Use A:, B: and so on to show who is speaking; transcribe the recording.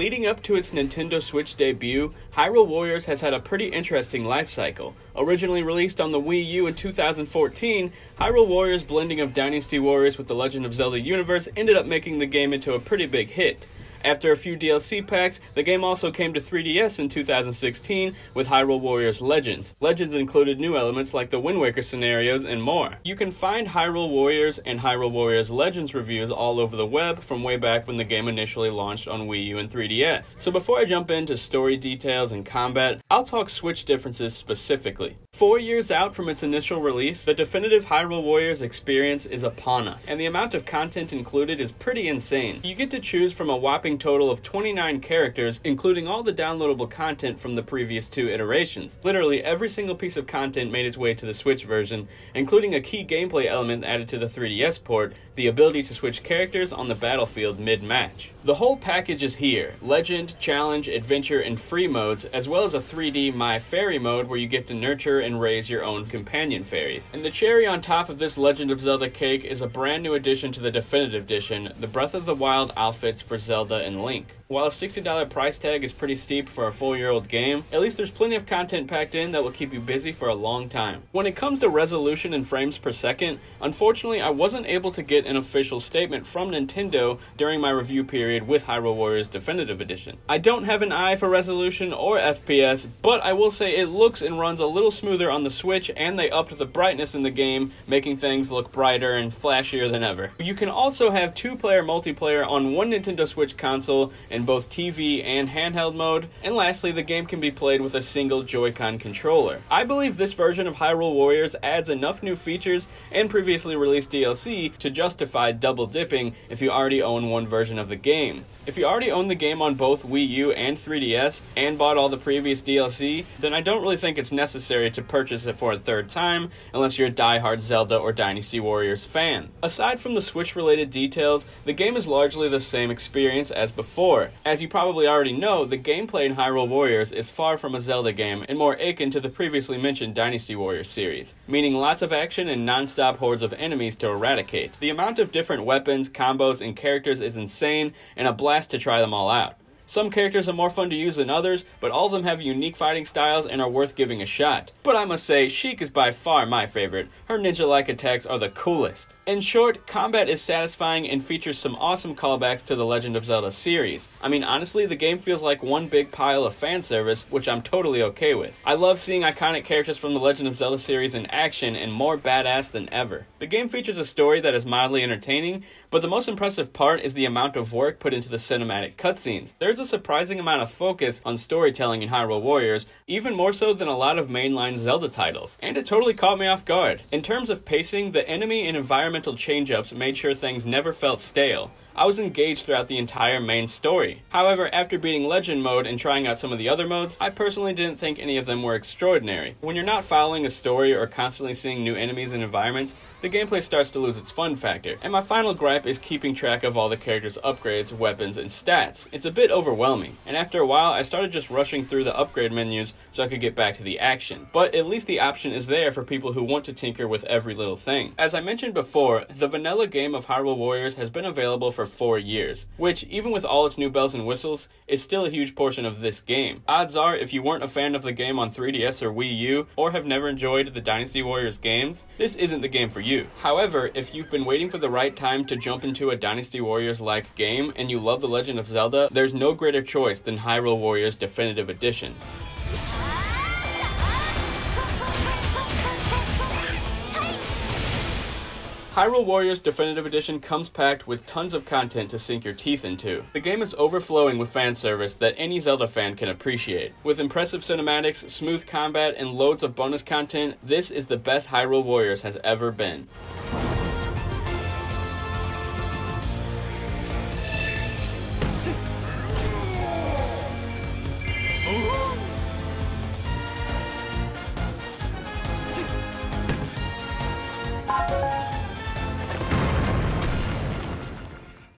A: Leading up to its Nintendo Switch debut, Hyrule Warriors has had a pretty interesting life cycle. Originally released on the Wii U in 2014, Hyrule Warriors' blending of Dynasty Warriors with the Legend of Zelda universe ended up making the game into a pretty big hit. After a few DLC packs, the game also came to 3DS in 2016 with Hyrule Warriors Legends. Legends included new elements like the Wind Waker scenarios and more. You can find Hyrule Warriors and Hyrule Warriors Legends reviews all over the web from way back when the game initially launched on Wii U and 3DS. So before I jump into story details and combat, I'll talk Switch differences specifically. 4 years out from its initial release, the definitive Hyrule Warriors experience is upon us, and the amount of content included is pretty insane. You get to choose from a whopping total of 29 characters, including all the downloadable content from the previous 2 iterations. Literally every single piece of content made its way to the Switch version, including a key gameplay element added to the 3DS port, the ability to switch characters on the battlefield mid-match. The whole package is here: Legend, Challenge, Adventure, and Free modes, as well as a 3D My Fairy mode where you get to nurture and raise your own companion fairies. And the cherry on top of this Legend of Zelda cake is a brand new addition to the Definitive Edition, the Breath of the Wild outfits for Zelda and Link. While a $60 price tag is pretty steep for a 4-year-old game, at least there's plenty of content packed in that will keep you busy for a long time. When it comes to resolution and frames per second, unfortunately I wasn't able to get an official statement from Nintendo during my review period with Hyrule Warriors Definitive Edition. I don't have an eye for resolution or FPS, but I will say it looks and runs a little smoother on the Switch, and they upped the brightness in the game, making things look brighter and flashier than ever. You can also have 2-player multiplayer on one Nintendo Switch console in both TV and handheld mode, and lastly, the game can be played with a single Joy-Con controller. I believe this version of Hyrule Warriors adds enough new features and previously released DLC to justify double dipping if you already own one version of the game. If you already own the game on both Wii U and 3DS and bought all the previous DLC, then I don't really think it's necessary to purchase it for a third time unless you're a die-hard Zelda or Dynasty Warriors fan. Aside from the Switch-related details, the game is largely the same experience as before. As you probably already know, the gameplay in Hyrule Warriors is far from a Zelda game and more akin to the previously mentioned Dynasty Warriors series, meaning lots of action and non-stop hordes of enemies to eradicate. The amount of different weapons, combos, and characters is insane, and a blast to try them all out. Some characters are more fun to use than others, but all of them have unique fighting styles and are worth giving a shot. But I must say, Sheik is by far my favorite. Her ninja-like attacks are the coolest. In short, combat is satisfying and features some awesome callbacks to the Legend of Zelda series. I mean, honestly, the game feels like one big pile of fan service, which I'm totally okay with. I love seeing iconic characters from the Legend of Zelda series in action and more badass than ever. The game features a story that is mildly entertaining, but the most impressive part is the amount of work put into the cinematic cutscenes. There's a surprising amount of focus on storytelling in Hyrule Warriors, even more so than a lot of mainline Zelda titles, and it totally caught me off guard. In terms of pacing, the enemy and environmental change-ups made sure things never felt stale. I was engaged throughout the entire main story. However, after beating Legend mode and trying out some of the other modes, I personally didn't think any of them were extraordinary. When you're not following a story or constantly seeing new enemies and environments, the gameplay starts to lose its fun factor. And my final gripe is keeping track of all the characters' upgrades, weapons, and stats. It's a bit overwhelming, and after a while I started just rushing through the upgrade menus so I could get back to the action. But at least the option is there for people who want to tinker with every little thing. As I mentioned before, the vanilla game of Hyrule Warriors has been available for 4 years, which, even with all its new bells and whistles, is still a huge portion of this game. Odds are, if you weren't a fan of the game on 3DS or Wii U, or have never enjoyed the Dynasty Warriors games, this isn't the game for you. However, if you've been waiting for the right time to jump into a Dynasty Warriors-like game, and you love The Legend of Zelda, there's no greater choice than Hyrule Warriors Definitive Edition. Hyrule Warriors Definitive Edition comes packed with tons of content to sink your teeth into. The game is overflowing with fan service that any Zelda fan can appreciate. With impressive cinematics, smooth combat, and loads of bonus content, this is the best Hyrule Warriors has ever been.